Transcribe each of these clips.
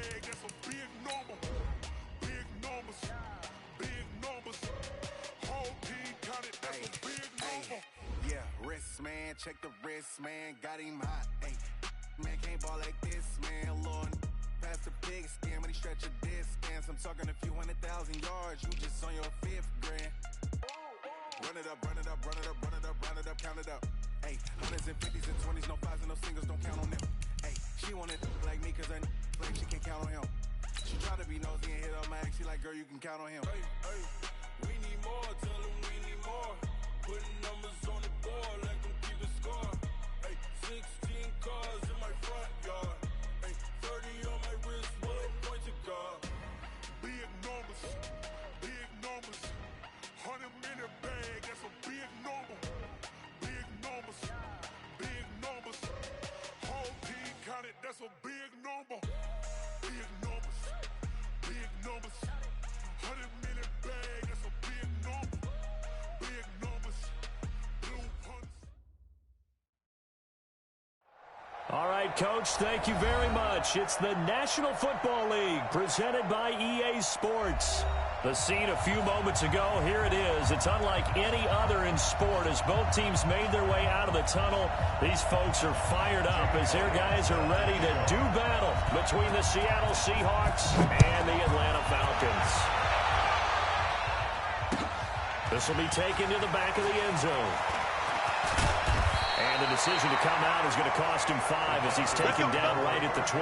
bag, that's a big number. Big numbers, big numbers. Whole team counted, that's a big number. Yeah, wrist, man, check the wrist, man, got him hot. Ay, man, can't ball like this, man, Lord. Past the pig skin when he stretch a distance. I'm talking a few 100,000 yards, you just on your 5th grand. Run it up, run it up, run it up, run it up, run it up, count it up. Hey, 100s and 50s and 20s, no 5s and no singles, don't count on them. Hey, she wanted like me cause I like she can't count on him. She try to be nosy and hit up my ex, she like, girl, you can count on him. Hey, hey, we need more, tell them we need more. Putting numbers on the board, let them keep the score. Hey, 16 cars in my front yard. Hey, 30 on my wrist, what point to God. Big numbers, big numbers. 100-minute bag, that's a big number. Big numbers, big numbers. Whole team counted, that's a big number. Big numbers, big numbers. 100-minute bag, that's a big number. Big numbers, blue hunts. All right, Coach, thank you very much. It's the National Football League presented by EA Sports. The scene a few moments ago, here it is. It's unlike any other in sport as both teams made their way out of the tunnel. These folks are fired up as their guys are ready to do battle between the Seattle Seahawks and the Atlanta Falcons. This will be taken to the back of the end zone. And the decision to come out is going to cost him 5 as he's taken down right at the 20.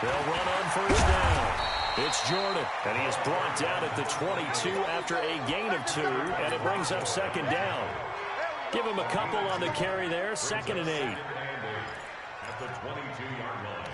They'll run on first down. It's Jordan, and he is brought down at the 22 after a gain of 2, and it brings up second down. Give him a couple on the carry there, 2nd and 8. At the 22-yard line.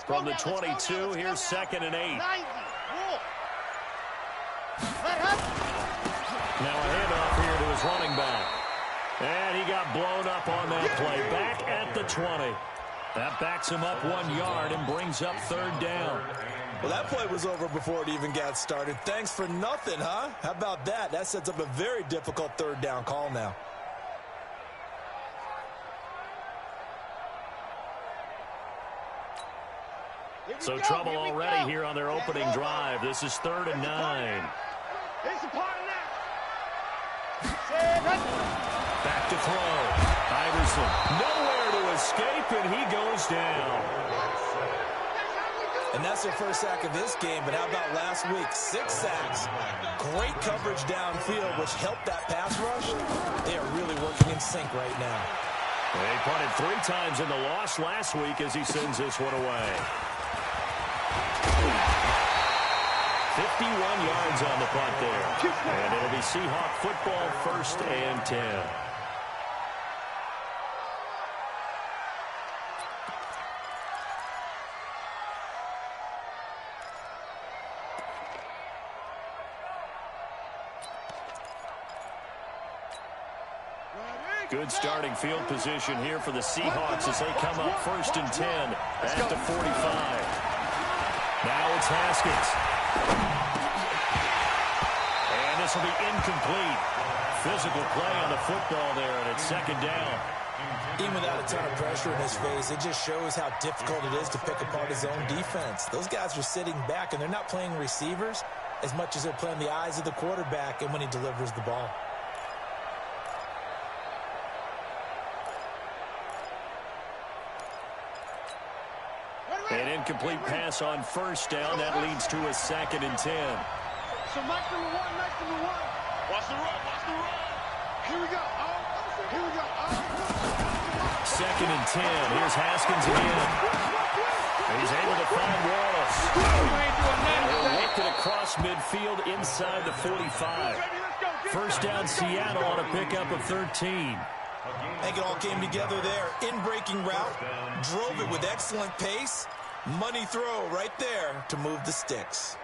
From the 22, here's 2nd and 8. Now a handoff here to his running back. And he got blown up on that play. Back at the 20. That backs him up 1 yard and brings up 3rd down. Well, that play was over before it even got started. Thanks for nothing, huh? How about that? That sets up a very difficult 3rd down call now. So trouble already here on their opening drive. This is 3rd and 9. Back to throw. Iverson nowhere to escape, and he goes down. And that's their first sack of this game, but how about last week? 6 sacks. Great coverage downfield, which helped that pass rush. They are really working in sync right now. They punted 3 times in the loss last week as he sends this one away. 51 yards on the punt there. And it'll be Seahawk football, 1st and 10. Good starting field position here for the Seahawks as they come up 1st and 10 at the 45. Now it's Haskins. And this will be incomplete. Physical play on the football there, and it's 2nd down. Even without a ton of pressure in his face, it just shows how difficult it is to pick apart his own defense. Those guys are sitting back, and they're not playing receivers as much as they're playing the eyes of the quarterback and when he delivers the ball. An incomplete pass on 1st down. That leads to a 2nd and 10. So Mike number one. Watch the run. Here we go. Here we go. 2nd and 10. Here's Haskins again. He's able to find Wallace. He'll lift it across midfield inside the 45. First down, Seattle on a pickup of 13. I think it all came together there. In-breaking route, drove it with excellent pace. Money throw right there to move the sticks.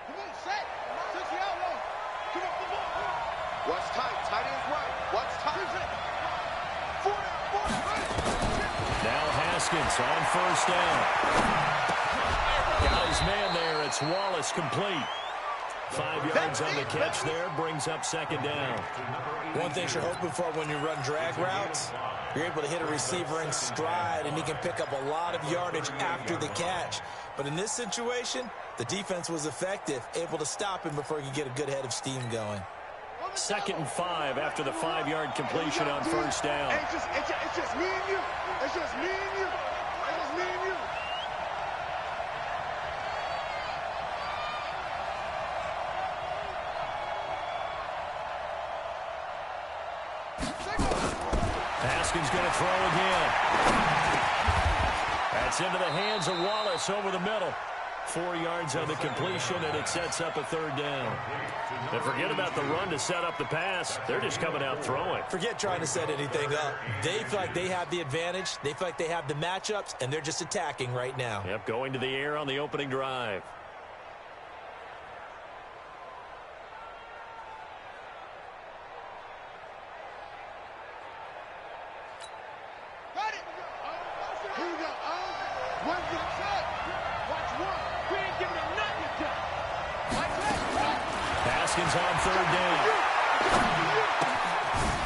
Come on, set. Touch the outlaw. Come on, come on. Watch tight. Tight ends right. Watch tight. Now Haskins on first down. Got his man there. It's Wallace complete. 5 yards on the catch there. Brings up second down. One thing you're hoping for when you run drag routes, you're able to hit a receiver in stride, and he can pick up a lot of yardage after the catch. But in this situation, the defense was effective, able to stop him before he could get a good head of steam going. 2nd and 5 after the 5-yard completion on first down. It's just me and you. It's just me and you. It's just me and you. Haskins going to throw again. That's into the hands of Wallace over the middle. 4 yards on the completion, and it sets up a third down. And forget about the run to set up the pass. They're just coming out throwing. Forget trying to set anything up. They feel like they have the advantage. They feel like they have the matchups, and they're just attacking right now. Yep, going to the air on the opening drive. Got it. Here we go. One good shot. Watch one. We ain't giving him nothing to touch. Like that. Haskins on third down.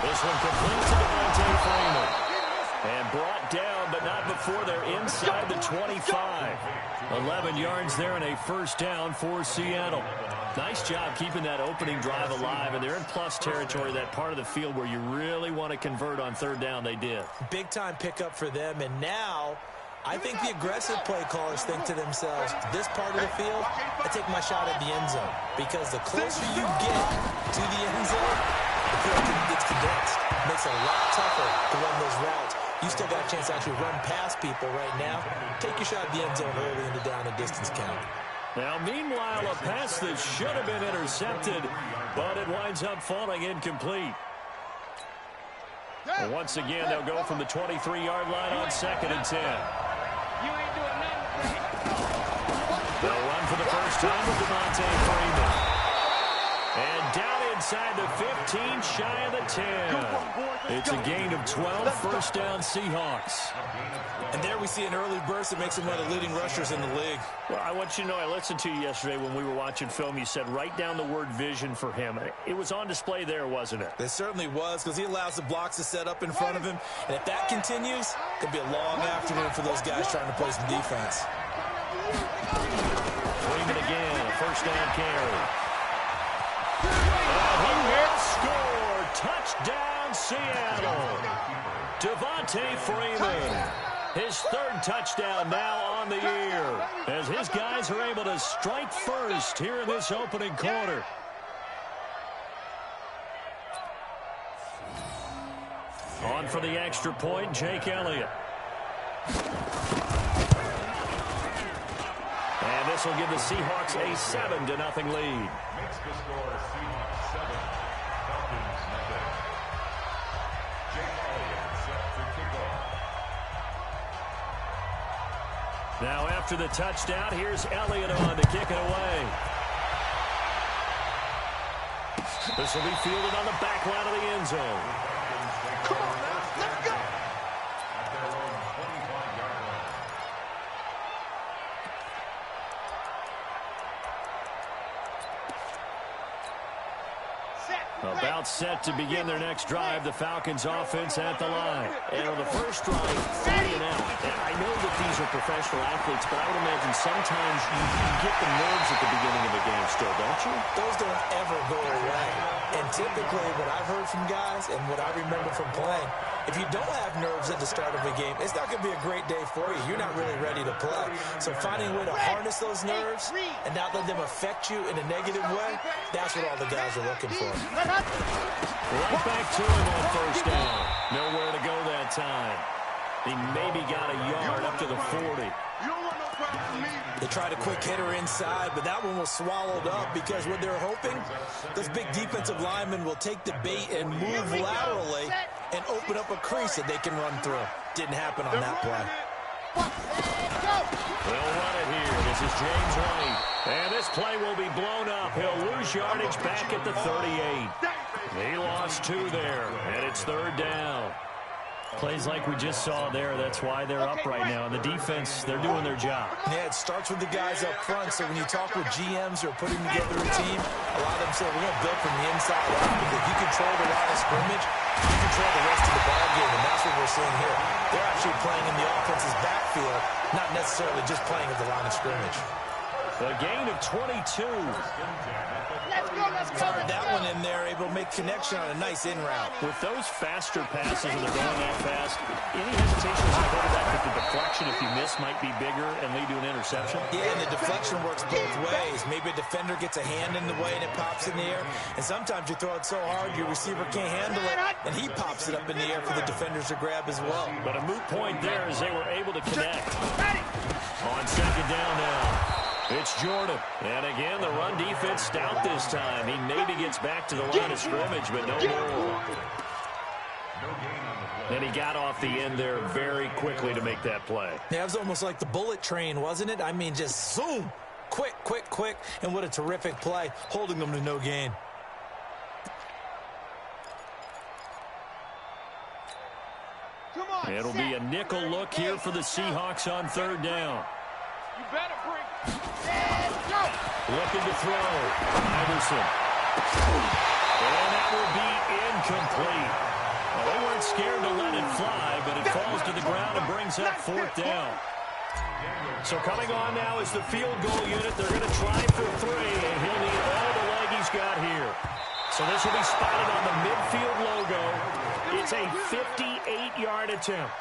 This one complete to Devontae Freeman. And brought down, but not before they're inside the 25. 11 yards there and a first down for Seattle. Nice job keeping that opening drive alive, and they're in plus territory, that part of the field where you really want to convert on third down. They did. Big-time pickup for them, and now I think the aggressive play callers think to themselves, this part of the field, I take my shot at the end zone, because the closer you get to the end zone, the field gets condensed. It makes it a lot tougher to run those routes. You still got a chance to actually run past people right now. Take your shot at the end zone early in the down and distance count. Now, meanwhile, a pass that should have been intercepted, but it winds up falling incomplete. And once again, they'll go from the 23-yard line on 2nd and 10. You ain't doing nothing. They'll run for the first time with Devontae Freeman. And down inside the 15, shy of the 10. It's a gain of 12, first down Seahawks. And there we see an early burst that makes him one of the leading rushers in the league. Well, I want you to know, I listened to you yesterday when we were watching film. You said write down the word vision for him. It was on display there, wasn't it? It certainly was, because he allows the blocks to set up in front of him. And if that continues, it could be a long afternoon for those guys trying to play some defense. Freeman again, a first down carry. And he will score. Touchdown, Seattle. Devontae Freeman. His 3rd touchdown now on the year, as his guys are able to strike first here in this opening quarter. On for the extra point, Jake Elliott. And this will give the Seahawks a 7-0 lead. Makes the score Seahawks 7, Falcons nothing. Jake Elliott set to kick off. Now after the touchdown, here's Elliott on to kick it away. This will be fielded on the back line of the end zone. Come on now, let's go. At their own 25-yard line. About set to begin their next drive, the Falcons offense at the line. And on the first drive, 3 and out. And I know that these are professional athletes, but I would imagine sometimes you get the nerves at the beginning of a game still, don't you? Those don't ever go away. And typically what I've heard from guys and what I remember from playing, if you don't have nerves at the start of a game, it's not going to be a great day for you. You're not really ready to play. So finding a way to harness those nerves and not let them affect you in a negative way, that's what all the guys are looking for. Right back to him on first down. Nowhere to go that that time. He maybe got a yard up to the 40. They tried a quick hitter inside, but that one was swallowed up because what they're hoping, those big defensive linemen will take the bait and move laterally and open up a crease that they can run through. Didn't happen on that play. They'll run it here. This is James White. And this play will be blown up. He'll lose yardage back at the 38. He lost 2 there, and it's 3rd down. Plays like we just saw there, that's why they're up right now. And the defense, they're doing their job. Yeah, it starts with the guys up front. So when you talk with GMs who are putting together a team, a lot of them say, we're going to build from the inside out. Because if you control the line of scrimmage, you control the rest of the ball game. And that's what we're seeing here. They're actually playing in the offense's backfield, not necessarily just playing at the line of scrimmage. A gain of 22. Fired that one in there, able to make connection on a nice in route. With those faster passes and they're going that fast, any hesitation as a quarterback that the deflection, if you miss, might be bigger and lead to an interception? Yeah, and the deflection works both ways. Maybe a defender gets a hand in the way and it pops in the air. And sometimes you throw it so hard your receiver can't handle it, and he pops it up in the air for the defenders to grab as well. But a moot point there as they were able to connect. On 2nd down now. It's Jordan. And again, the run defense stout this time. He maybe gets back to the line of scrimmage, but no more. And he got off the end there very quickly to make that play. Yeah, it was almost like the bullet train, wasn't it? I mean, just zoom. Quick, quick, quick. And what a terrific play, holding them to no gain. It'll be a nickel look here for the Seahawks on 3rd down. You better bring. Looking to throw. Iverson. And that will be incomplete. Well, they weren't scared to let it fly, but it falls to the ground and brings up 4th down. So coming on now is the field goal unit. They're going to try for 3, and he'll need all the leg he's got here. So this will be spotted on the midfield logo. It's a 58-yard attempt.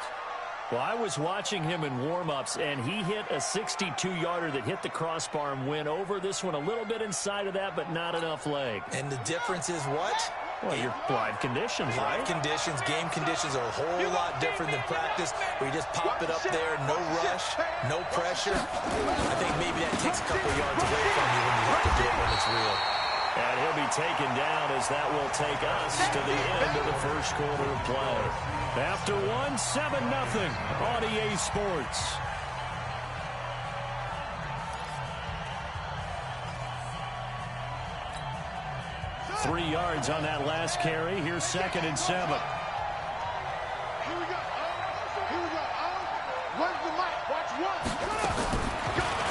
Well, I was watching him in warm-ups, and he hit a 62-yarder that hit the crossbar and went over. This one a little bit inside of that, but not enough leg. And the difference is what? Well, your live conditions, right? Live conditions, game conditions are a whole lot different than practice, where you just pop it up there, no rush, no pressure. I think maybe that takes a couple yards away from you when you have to do it when it's real. And he'll be taken down as that will take us to the end of the first quarter of play. After 1, 7-0 on EA Sports. Three yards on that last carry. Here's 2nd and 7. Here we go. Here we go. Where's the mic? Watch 1.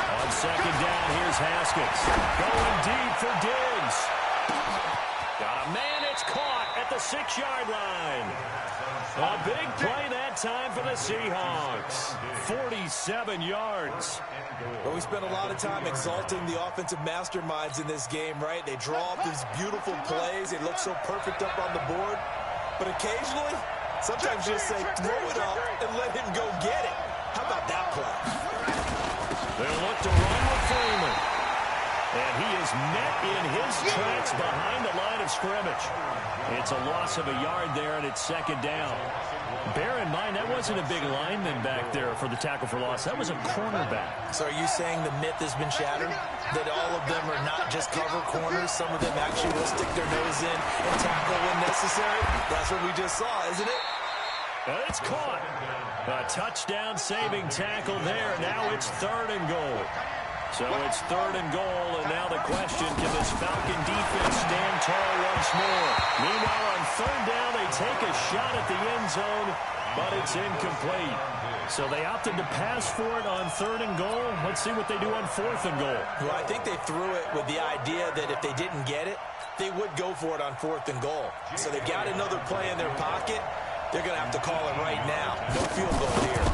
On 2nd down, here's Haskins. Going deep for Diggs. Got a man, it's caught at the 6-yard line. A big play that time for the Seahawks. 47 yards. Well, we spent a lot of time exalting the offensive masterminds in this game, right? They draw up these beautiful plays. They look so perfect up on the board. But occasionally, sometimes just say, throw it up and let him go get it. How about that play? They'll look to run with Freeman. And he is met in his tracks behind the line of scrimmage. It's a loss of a yard there, and it's 2nd down. Bear in mind, that wasn't a big lineman back there for the tackle for loss. That was a cornerback. So are you saying the myth has been shattered? That all of them are not just cover corners? Some of them actually will stick their nose in and tackle when necessary? That's what we just saw, isn't it? And it's caught. A touchdown-saving tackle there. Now it's 3rd and goal. So it's 3rd and goal, and now the question, can this Falcon defense stand tall once more? Meanwhile, on 3rd down, they take a shot at the end zone, but it's incomplete. So they opted to pass for it on 3rd and goal. Let's see what they do on 4th and goal. Well, I think they threw it with the idea that if they didn't get it, they would go for it on 4th and goal. So they've got another play in their pocket. They're going to have to call it right now. No field goal here.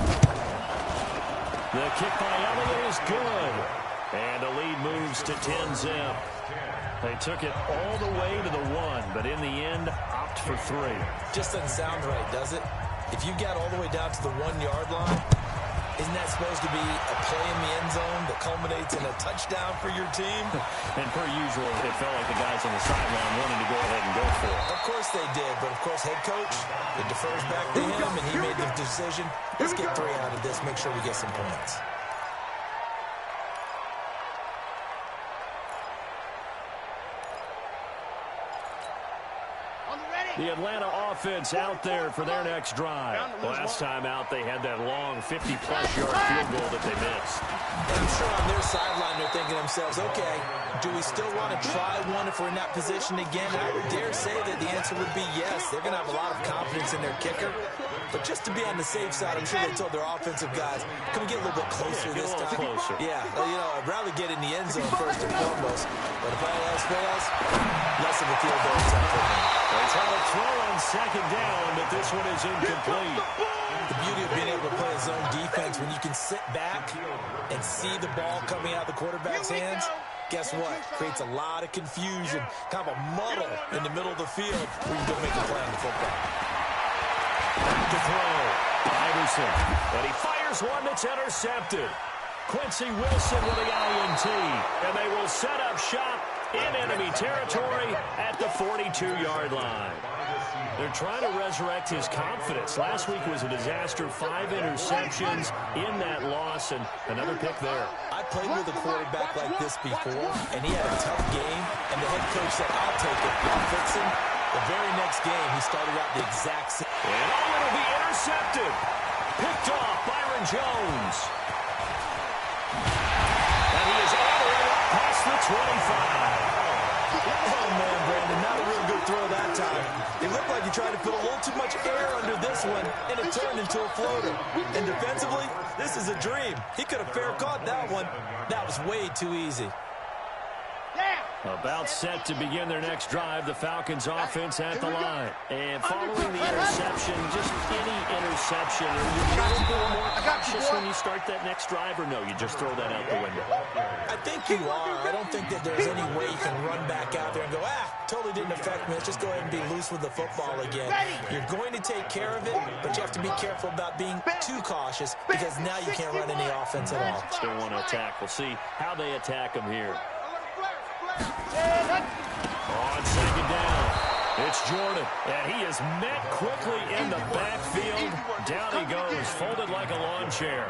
The kick by Elliott is good. And the lead moves to 10-zip. They took it all the way to the 1, but in the end, opt for 3. Just doesn't sound right, does it? If you got all the way down to the 1-yard line, Isn't that supposed to be a play in the end zone that culminates in a touchdown for your team? And per usual, it felt like the guys on the sideline wanted to go ahead and go for it. Of course they did, but of course head coach, it defers back to him, and he made the decision. Let's get 3 out of this, make sure we get some points. The Atlanta offense out there for their next drive. Last time out, they had that long 50-plus yard field goal that they missed. And I'm sure on their sideline they're thinking to themselves, okay, do we still want to try one if we're in that position again? I would dare say that the answer would be yes. They're going to have a lot of confidence in their kicker. But just to be on the safe side, I'm sure they told their offensive guys, can we get a little bit closer this time? Closer. Yeah, I'd rather get in the end zone first and foremost. But if I ask fails, less of a field goal attempt for me. They try to throw on second down, but this one is incomplete. The beauty of being able to play a zone defense when you can sit back and see the ball coming out of the quarterback's hands, guess what? Creates a lot of confusion, kind of a muddle in the middle of the field where you don't make a play on the football. Back to throw. Iverson. And he fires one that's intercepted. Quincy Wilson with the INT. And they will set up shop in enemy territory at the 42-yard line. They're trying to resurrect his confidence. Last week was a disaster. 5 interceptions in that loss, and another pick there. I played with a quarterback like this before, and he had a tough game, and the head coach said, I'll take it. I'll fix him. The very next game, he started out the exact same. And it'll be intercepted. Picked off Byron Jones. And he is all the way up past the 25. Oh, man, Brandon, not a real good throw that time. It looked like he tried to put a little too much air under this one, and it turned into a floater. And defensively, this is a dream. He could have fair caught that one. That was way too easy. About set to begin their next drive, the Falcons offense at the line. And following the interception, just any interception, are you a little more cautious when you start that next drive, or no, you just throw that out the window? I think you are. I don't think that there's any way you can run back out there and go, totally didn't affect me. Let's just go ahead and be loose with the football again. You're going to take care of it, but you have to be careful about being too cautious because now you can't run any offense at all. Still want to attack. We'll see how they attack them here. On second down, it's Jordan, and he is met quickly in the backfield. Down he goes, folded like a lawn chair.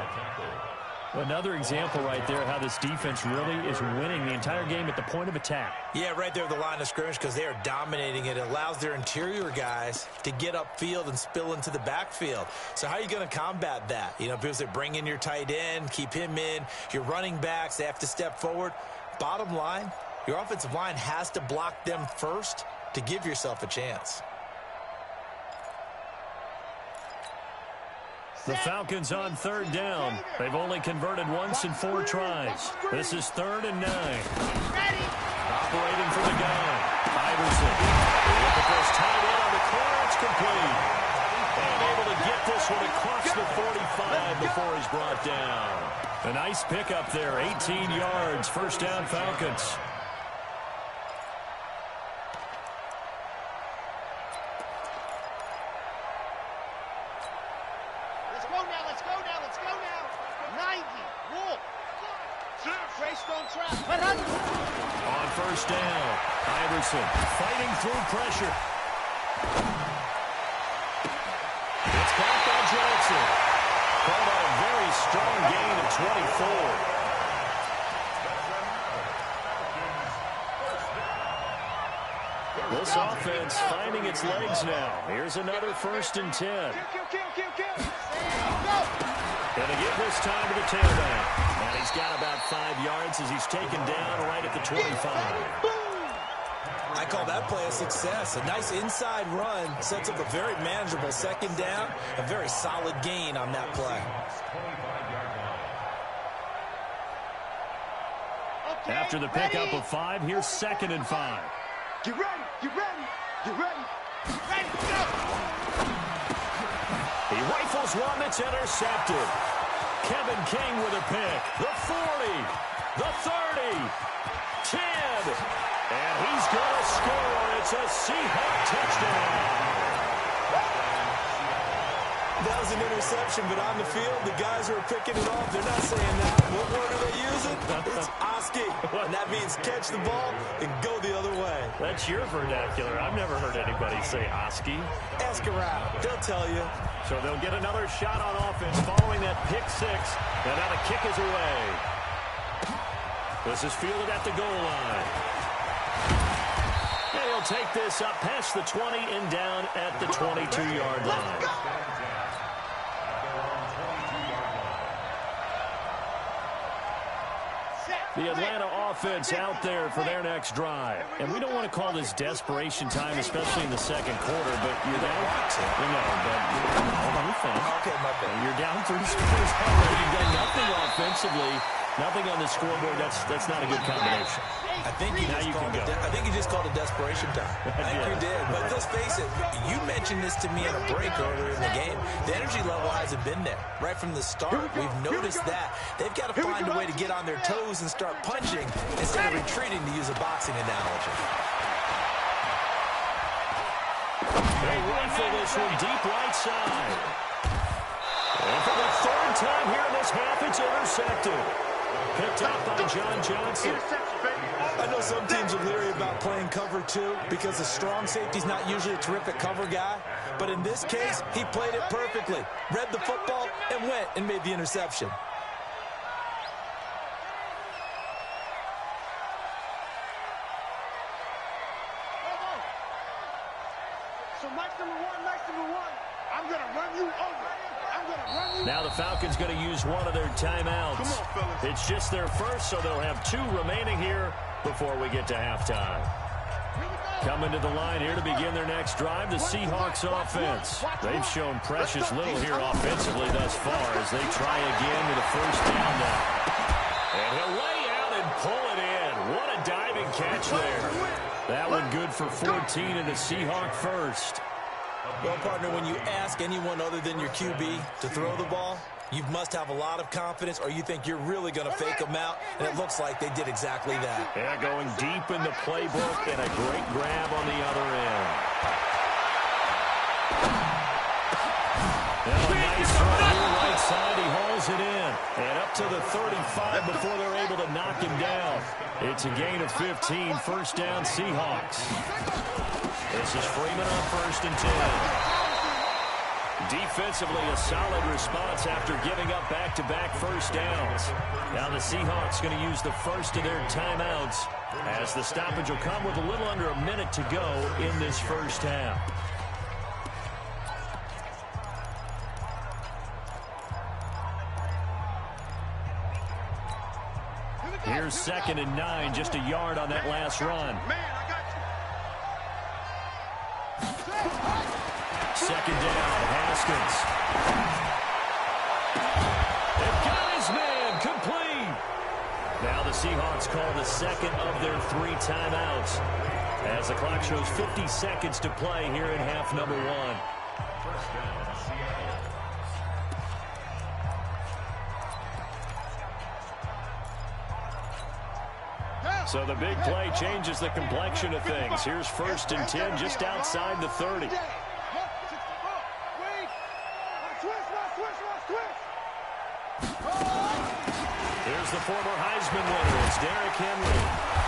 Another example right there how this defense really is winning the entire game at the point of attack. Yeah, right there at the line of scrimmage because they are dominating it. It allows their interior guys to get upfield and spill into the backfield. So how are you going to combat that? You know, because they bring in your tight end, keep him in. Your running backs, they have to step forward. Bottom line, your offensive line has to block them first to give yourself a chance. The Falcons on third down. They've only converted once in 4 tries. This is 3rd and 9. Operating for the gun. Iverson. Look at this tight end on the corner. It's complete. And able to get this one across the 45 before he's brought down. A nice pickup there. 18 yards. First down, Falcons. On first down, Iverson fighting through pressure. It's caught by Johnson. Called out a very strong gain of 24. This offense finding its legs now. Here's another 1st and 10. Going to give this time to the tailback. And he's got about 5 yards as he's taken down right at the 25. I call that play a success. A nice inside run sets up a very manageable second down. A very solid gain on that play. After the pickup of 5, here's 2nd and 5. Get ready, get ready, get ready. Ready, go! He rifles one that's intercepted. Kevin King with a pick. The 40, the 30, 10. And he's going to score. It's a Seahawk touchdown. That was an interception, but on the field, the guys who are picking it off, they're not saying that. What word are they using? It's Oski. And that means catch the ball and go the other way. That's your vernacular. I've never heard anybody say Oski. Ask around. They'll tell you. So they'll get another shot on offense following that pick six. And now the kick is away. This is fielded at the goal line. And he'll take this up past the 20 and down at the 22-yard line. The Atlanta offense out there for their next drive. And we don't want to call this desperation time, especially in the second quarter, but you're down. Hold on, Okay, my bad. you're down 3 scores already. You've done nothing offensively, nothing on the scoreboard. That's not a good combination. I think you just called it desperation time. I think you did. But let's face it, you mentioned this to me in a break earlier in the game. The energy level hasn't been there right from the start. We've noticed that. They've got to find a way to get on their toes and start punching instead of retreating, to use a boxing analogy. They rifle this one deep right side. And for the third time here in this half, it's intercepted. Picked up by John Johnson. I know some teams are leery about playing cover two because the strong safety's not usually a terrific cover guy. But in this case, he played it perfectly. Read the football and went and made the interception. So match number one, I'm going to run you over. Now the Falcons going to use one of their timeouts. Come on, fellas. It's just their first, so they'll have 2 remaining here before we get to halftime. Coming to the line here to begin their next drive, the Seahawks offense. They've shown precious little here offensively thus far as they try again with a first down now. And he'll lay out and pull it in. What a diving catch there. That one good for 14 and a Seahawk first. Well, partner, when you ask anyone other than your QB to throw the ball, you must have a lot of confidence, or you think you're really going to fake them out, and it looks like they did exactly that. Yeah, going deep in the playbook and a great grab on the other end. Now a nice throw here right side. He hauls it in. And up to the 35 before they're able to knock him down. It's a gain of 15. First down, Seahawks. This is Freeman on 1st and 10. Defensively, a solid response after giving up back-to-back first downs. Now the Seahawks going to use the first of their timeouts as the stoppage will come with a little under a minute to go in this first half. Here's 2nd and 9, just a yard on that last run. Second down, Haskins. They've got his man, complete. Now the Seahawks call the second of their 3 timeouts as the clock shows 50 seconds to play here in half number 1. First down, Seattle. So the big play changes the complexion of things. Here's 1st and 10 just outside the 30. Here's the former Heisman winner. It's Derrick Henry.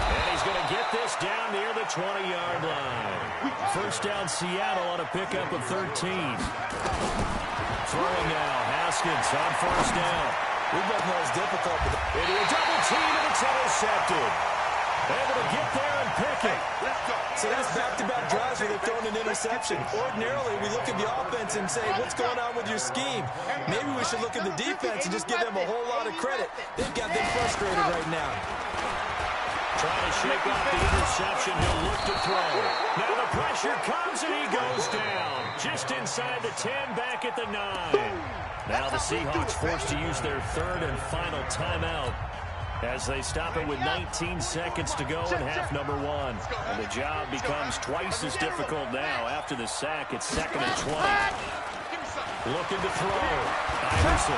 And he's going to get this down near the 20-yard line. First down, Seattle on a pickup of 13. Throwing now, Haskins on 1st down. We both know it's difficult, but Into a double team, and it's intercepted. Able to get there and pick it. so that's back-to-back drives where they've thrown an interception. Ordinarily, we look at the offense and say, what's going on with your scheme? Maybe we should look at the defense and just give them a whole lot of credit. They've got them frustrated right now. Trying to shake off the interception. He'll look to throw. Now the pressure comes, and he goes down. Just inside the 10, back at the 9. Now the Seahawks forced to use their 3rd and final timeout as they stop it with 19 seconds to go in half number 1. And the job becomes twice as difficult now. After the sack, it's 2nd and 20. Looking to throw. Iverson.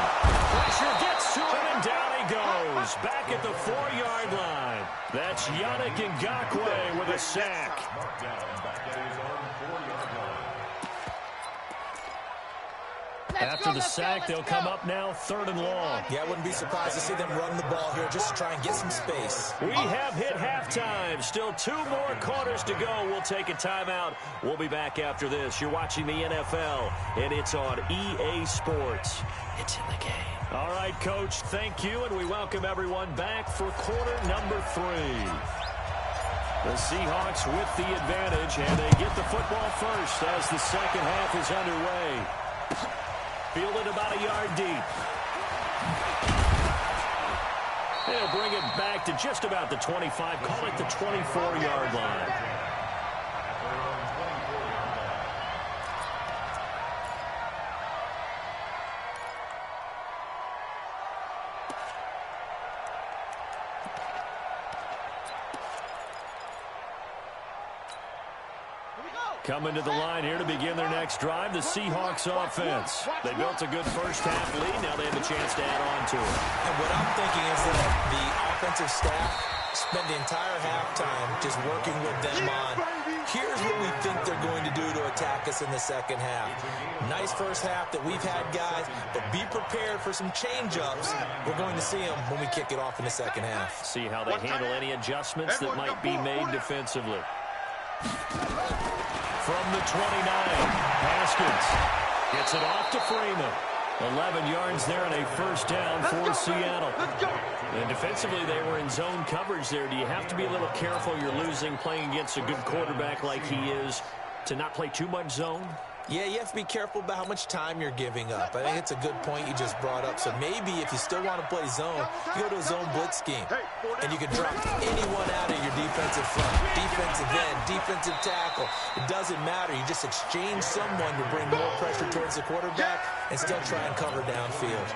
Pressure gets to him, and down he goes. Back at the 4-yard line. That's Yannick Ngakoue with a sack. Marked down back at his own 4-yard line. After the sack, they'll come up now 3rd and long. Yeah, I wouldn't be surprised to see them run the ball here just to try and get some space. We have hit halftime. Still 2 more quarters to go. We'll take a timeout. We'll be back after this. You're watching the NFL, and it's on EA Sports. It's in the game. All right, Coach, thank you, and we welcome everyone back for quarter number 3. The Seahawks with the advantage, and they get the football first as the second half is underway. Fielded about a yard deep. They'll bring it back to just about the 25. Call it the 24-yard line. Coming to the line here to begin their next drive, the Seahawks offense. They built a good first-half lead. Now they have a chance to add on to it. And what I'm thinking is that the offensive staff spent the entire halftime just working with them on, here's what we think they're going to do to attack us in the second half. Nice first half that we've had, guys, but be prepared for some change-ups. We're going to see them when we kick it off in the second half. See how they handle any adjustments that might be made defensively. From the 29, Haskins gets it off to Freeman. 11 yards there and a first down for Seattle. And defensively, they were in zone coverage there. Do you have to be a little careful? You're losing playing against a good quarterback like he is to not play too much zone? Yeah, you have to be careful about how much time you're giving up. I think it's a good point you just brought up. So maybe if you still want to play zone, you go to a zone blitz scheme. And you can drop anyone out of your defensive front, defensive end, defensive tackle. It doesn't matter. You just exchange someone to bring more pressure towards the quarterback and still try and cover downfield.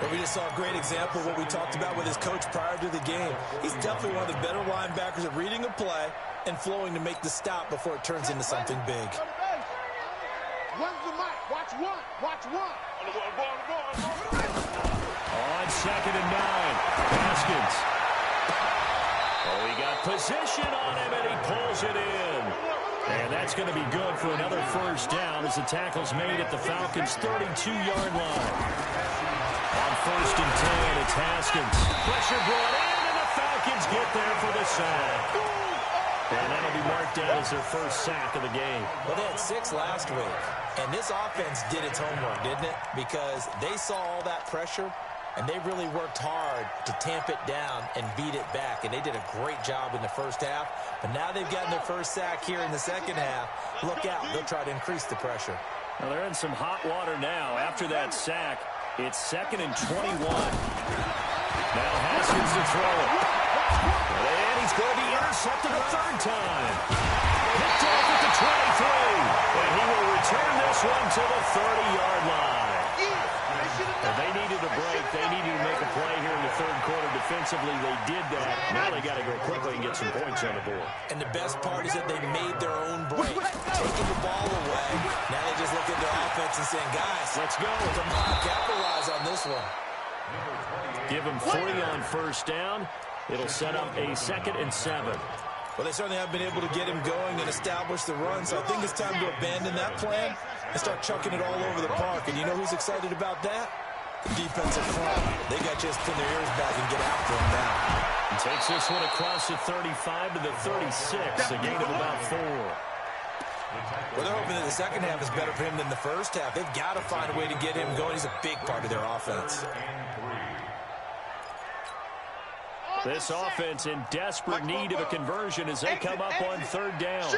Well, we just saw a great example of what we talked about with his coach prior to the game. He's definitely one of the better linebackers at reading a play and flowing to make the stop before it turns into something big. One's the mic. Watch one. Watch one. On 2nd and 9, Haskins. Oh, he got position on him, and he pulls it in. And that's going to be good for another first down as the tackle's made at the Falcons' 32-yard line. On 1st and 10, it's Haskins. Pressure brought in, and the Falcons get there for the sack. And that'll be marked down as their first sack of the game. Well, they had 6 last week. And this offense did its homework, didn't it? Because they saw all that pressure, and they really worked hard to tamp it down and beat it back. And they did a great job in the first half. But now they've gotten their first sack here in the second half. Look out. They'll try to increase the pressure. Now they're in some hot water now. After that sack, it's 2nd and 21. Now Haskins to throw it. And he's going to be intercepted a 3rd time. Picked off at the 23. And he will return this one to the 30-yard line. And they needed a break. They needed to make a play here in the 3rd quarter. Defensively, they did that. Now they got to go quickly and get some points on the board. And the best part is that they made their own break, taking the ball away. Now they just look at their offense and saying, guys, let's go. Come on, capitalize on this one. Give them 40 on first down. It'll set up a 2nd and 7. Well, they certainly have been able to get him going and establish the run, so I think it's time to abandon that plan and start chucking it all over the park. And you know who's excited about that? The defensive front. They got just pin their ears back and get after him now. He takes this one across the 35 to the 36, a gain of about 4. Well, they're hoping that the second half is better for him than the first half. They've got to find a way to get him going. He's a big part of their offense. This offense in desperate need of a conversion as they come up on 3rd down.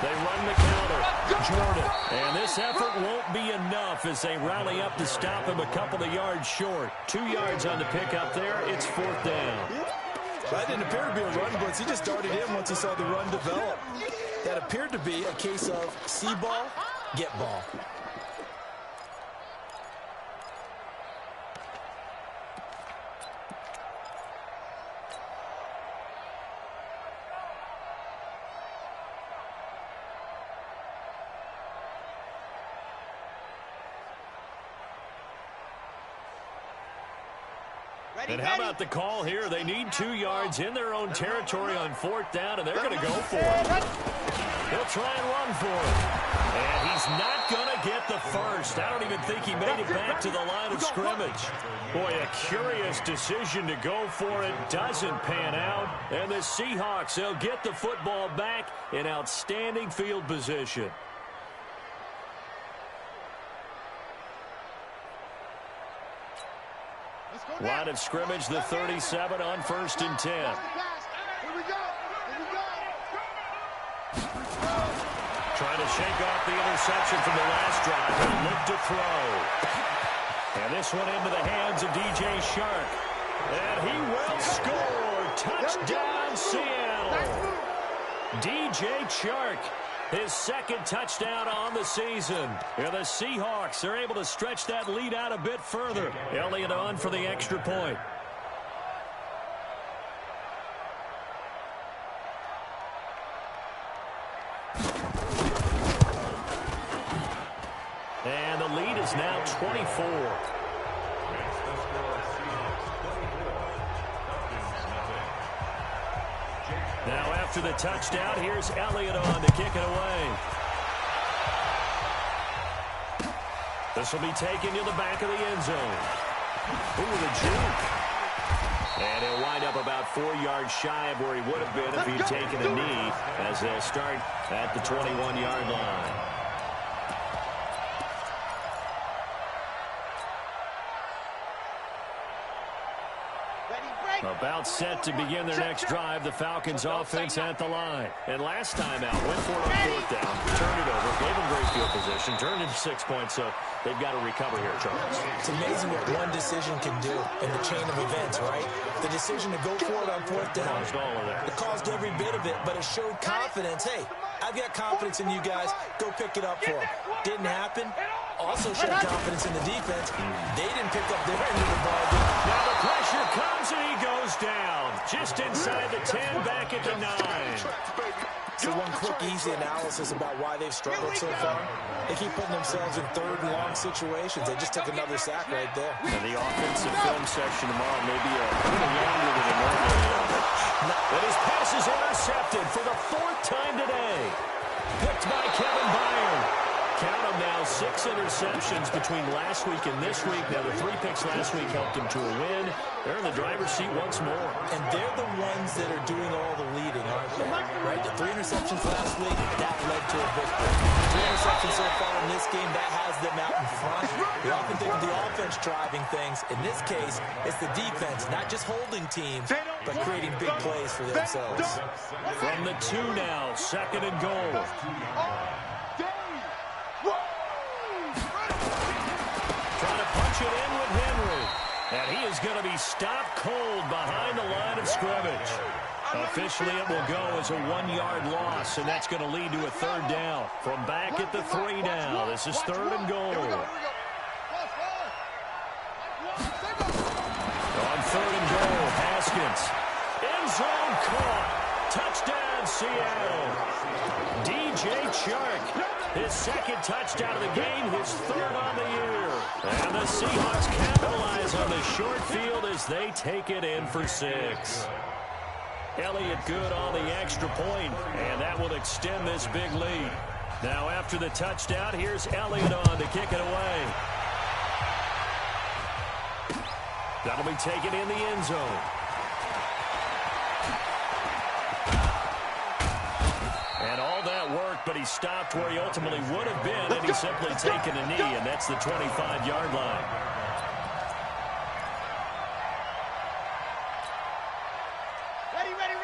They run the counter. Jordan. And this effort won't be enough as they rally up to stop him a couple of yards short. 2 yards on the pickup there. It's 4th down. That didn't appear to be a run blitz. He just started in once he saw the run develop. That appeared to be a case of see ball, get ball. And how about the call here? They need 2 yards in their own territory on 4th down, and they're going to go for it. He'll try and run for it. And he's first. I don't even think he made it back to the line of scrimmage. Boy, a curious decision to go for it. Doesn't pan out. And the Seahawks, they'll get the football back in outstanding field position. Line of scrimmage, the 37 on 1st and 10. Here we go. Trying to shake off the interception from the last drive. He'll look to throw. And this one into the hands of DJ Chark. And he will score. Touchdown, Seattle. DJ Chark, his second touchdown on the season. And the Seahawks are able to stretch that lead out a bit further. Elliott on for the extra point. And the lead is now 24. Now after the touchdown, here's Elliott on to kick it away. This will be taken to the back of the end zone. Ooh, the juke. And he'll wind up about 4 yards shy of where he would have been if he'd taken a knee, as they'll start at the 21-yard line. About set to begin their next drive, the Falcons offense at the line. And last time out, went for it on 4th down, turned it over, gave them great field position, turned into 6 points, so they've got to recover here, Charles. It's amazing what one decision can do in the chain of events, right? The decision to go for it on 4th down. Caused all of that. It caused every bit of it, but it showed confidence. Hey, I've got confidence in you guys. Go pick it up for them. Didn't happen. Also showed confidence in the defense. They didn't pick up their end of the ball. Now the pressure comes and he goes down. Just inside the 10, back at the 9. So one quick, easy analysis about why they've struggled so far. They keep putting themselves in 3rd and long situations. They just took another sack right there. And the offensive film section tomorrow may be a little longer than it normally is. But his pass is intercepted for the 4th time today. Picked by Kevin Byard. Count them now, 6 interceptions between last week and this week. Now, the 3 picks last week helped them to a win. They're in the driver's seat once more. And they're the ones that are doing all the leading, aren't they? Right? The 3 interceptions last week, that led to a victory. 3 interceptions so far in this game, that has them out in front. We often think of the offense driving things. In this case, it's the defense, not just holding teams, but creating big plays for themselves. From the 2 now, 2nd and goal. Trying to punch it in with Henry. And he is going to be stopped cold behind the line of scrimmage. Officially, it will go as a 1-yard loss, and that's going to lead to a 3rd down. From back at the 3 now, this is 3rd and goal. On 3rd and goal, Haskins. End zone caught. Touchdown, Seattle. DJ Chark. His 2nd touchdown of the game, his 3rd on the year. And the Seahawks capitalize on the short field as they take it in for 6. Elliott good on the extra point, and that will extend this big lead. Now after the touchdown, here's Elliott on to kick it away. That'll be taken in the end zone. And all that work, but he stopped where he ultimately would have been, and he's simply taken a knee, and that's the 25-yard line.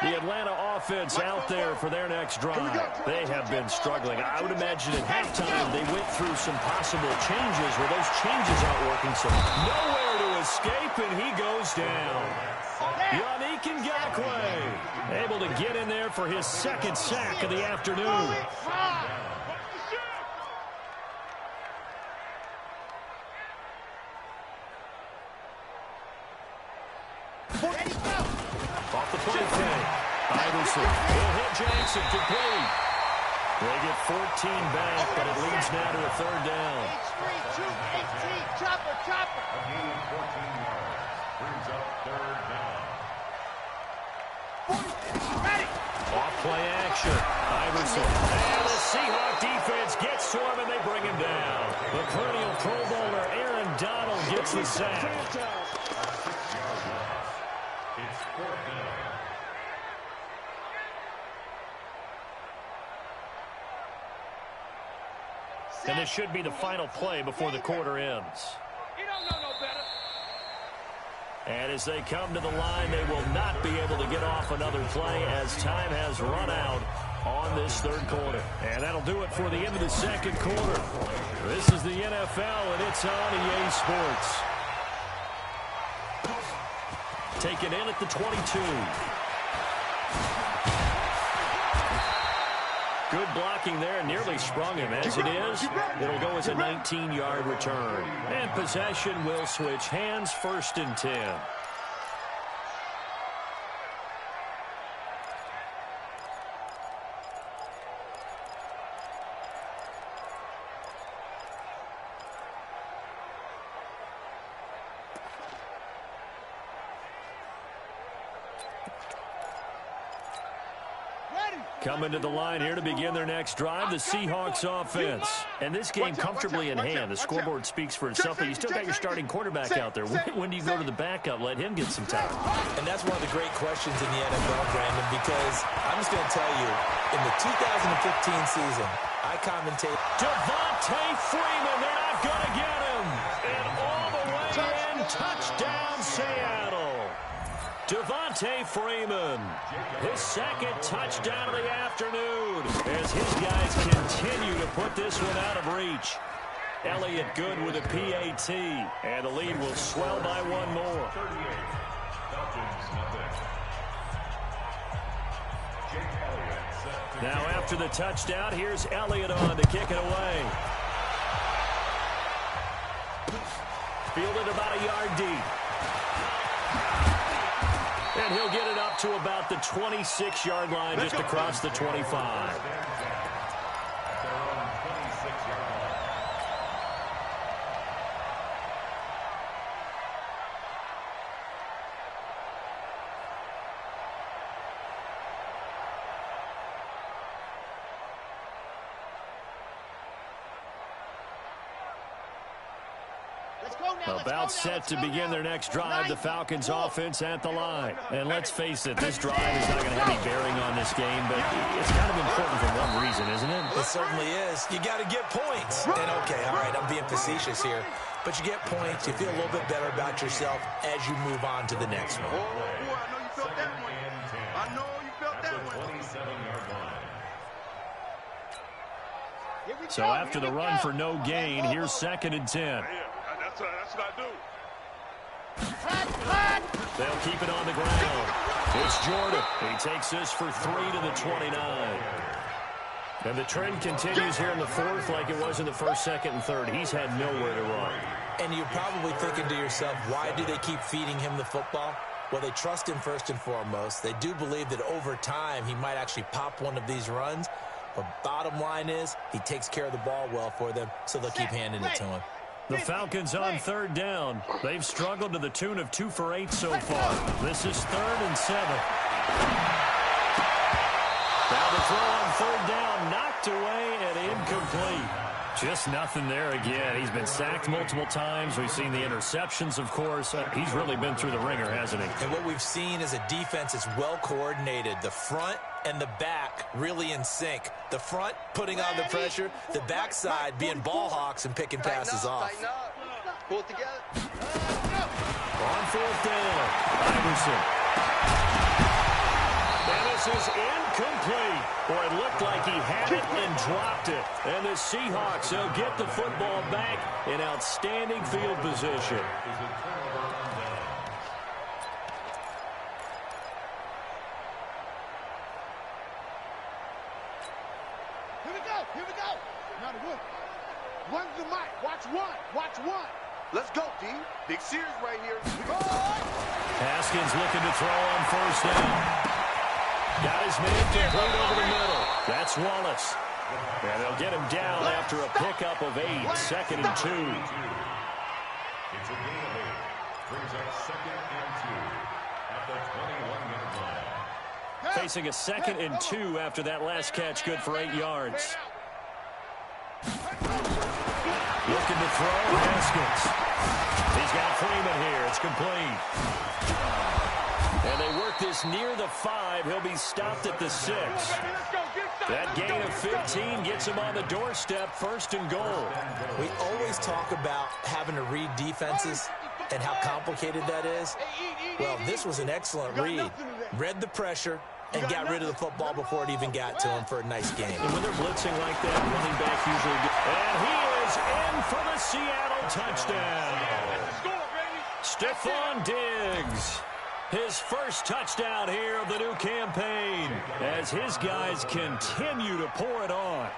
The Atlanta offense out there for their next drive. They have been struggling. I would imagine at halftime they went through some possible changes where those changes aren't working, so nowhere to escape, and he goes down. Yannick Ngakoue able to get in there for his 2nd sack of the afternoon. Off the play fake. Iverson will hit Jackson complete. They get 14 back, but it leads now to a 3rd down. Chopper. A gain of 14 yards. Brings up 3rd down. Off play action. Iverson. And the Seahawk defense gets to him, and they bring him down. The perennial Pro Bowler Aaron Donald gets the sack. It's 4th down. And this should be the final play before the quarter ends. You don't know no better. And as they come to the line, they will not be able to get off another play as time has run out on this third quarter. And that'll do it for the end of the second quarter. This is the NFL, and it's on EA Sports. Taken in at the 22. Good blocking there, nearly sprung him. As it is, it'll go as a 19-yard return. And possession will switch hands, 1st and 10. Coming to the line here to begin their next drive, the Seahawks offense. And this game comfortably in hand. The scoreboard speaks for itself, but you still got your starting quarterback out there. When do you go to the backup? Let him get some time. And that's one of the great questions in the NFL, Brandon, because I'm just going to tell you, in the 2015 season, I commentate. Devontae Freeman, they're not going to get him. And all the way in, touchdown Seattle. Devontae Freeman, his 2nd touchdown of the afternoon as his guys continue to put this one out of reach. Elliott good with a PAT, and the lead will swell by one more. 38. Falcons, nothing. Jake Elliott set to Now after the touchdown, here's Elliott on to kick it away. Fielded about a yard deep. And he'll get it up to about the 26-yard line, just across the 25. About set to begin their next drive, the Falcons offense at the line. And let's face it, this drive is not going to have any bearing on this game, but it's kind of important for one reason, isn't it? It certainly is. You got to get points. And okay, all right, I'm being facetious here, but you get points, you feel a little bit better about yourself as you move on to the next one. Oh, boy, I know you felt that one. I know you felt that one. 27-yard line. So after the run for no gain, here's 2nd and 10. That's what I do. They'll keep it on the ground. It's Jordan. He takes this for 3 to the 29. And the trend continues here in the 4th like it was in the 1st, 2nd, and 3rd. He's had nowhere to run. And you're probably thinking to yourself, why do they keep feeding him the football? Well, they trust him first and foremost. They do believe that over time he might actually pop one of these runs. But bottom line is he takes care of the ball well for them, so they'll keep handing it to him. The Falcons on 3rd down. They've struggled to the tune of 2 for 8 so far. This is 3rd and 7. Now the throw on 3rd down, knocked away and incomplete. Just nothing there again. He's been sacked multiple times. We've seen the interceptions, of course. He's really been through the ringer, hasn't he? And what we've seen is a defense that's well coordinated. The front and the back really in sync. The front putting on the pressure, the backside being ball hawks and picking passes off. Pull it together. On 4th down, Iverson. And this is incomplete. Boy, it looked like he had it and dropped it. And the Seahawks will get the football back in outstanding field position. Here we go. Now the wood. One's the mic. Watch one. Let's go, D. Big series right here. Haskins looking to throw on 1st down. Got his man complete over the middle. That's Wallace. And they'll get him down after a pickup of 8. 2nd and 2. It's a gain of 8. Brings up 2nd and 2 at the 21-yard line. Facing a 2nd and 2 after that last catch, good for 8 yards. Looking to throw, Haskins. He's got Freeman here. It's complete. And they work this near the 5. He'll be stopped at the 6. That gain of 15 gets him on the doorstep, 1st and goal. We always talk about having to read defenses and how complicated that is. Well, this was an excellent read. Read the pressure and got rid of the football before it even got to him for a nice game. And when they're blitzing like that, running back usually gets... And he is in for the Seattle touchdown. Stephon Diggs. His first touchdown here of the new campaign as his guys continue to pour it on.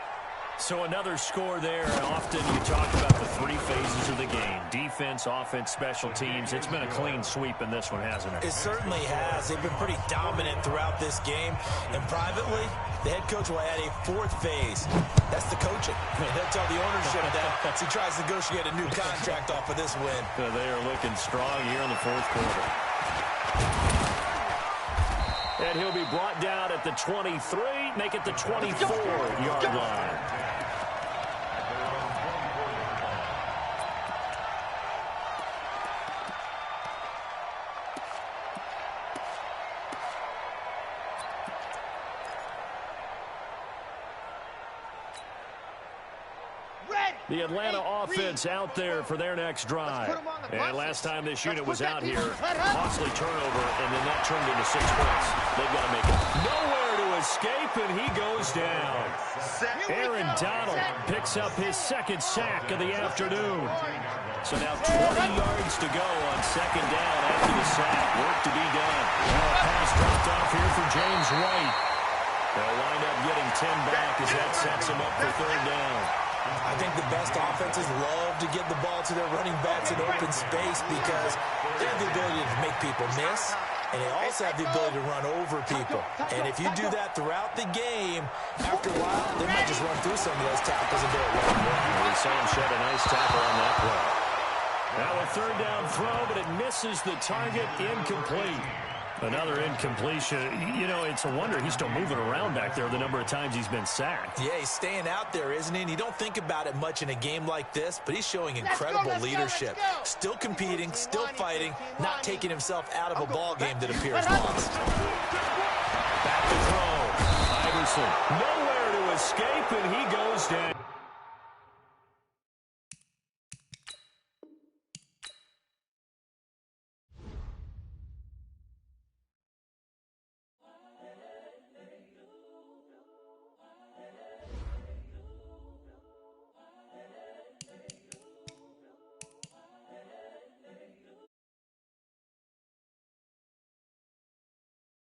So another score there. Often you talk about the 3 phases of the game. Defense, offense, special teams. It's been a clean sweep in this one, hasn't it? It certainly has. They've been pretty dominant throughout this game. And privately, the head coach will add a 4th phase. That's the coaching. He'll tell the ownership that as he tries to negotiate a new contract off of this win. They are looking strong here in the 4th quarter. And he'll be brought down at the 23, make it the 24-yard line. The Atlanta offense out there for their next drive. And last time this unit was out here, costly turnover, and then that turned into 6 points. They've got to make it. Nowhere to escape, and he goes down. Aaron Donald picks up his 2nd sack of the afternoon. So now 20 yards to go on 2nd down after the sack. Work to be done. Now a pass dropped off here for James White. They'll wind up getting 10 back as that sets him up for 3rd down. I think the best offenses love to get the ball to their running backs in open space because they have the ability to make people miss, and they also have the ability to run over people. And if you do that throughout the game, after a while, they might just run through some of those tackles and do it one more. We saw him shed a nice tackle on that play. Now a 3rd down throw, but it misses the target, incomplete. Another incompletion. You know, it's a wonder he's still moving around back there the number of times he's been sacked. Yeah, he's staying out there, isn't he? And you don't think about it much in a game like this, but he's showing incredible leadership. Still competing, still fighting, not taking himself out of a ball game that appears lost. Back to throw. Iverson nowhere to escape, and he goes down.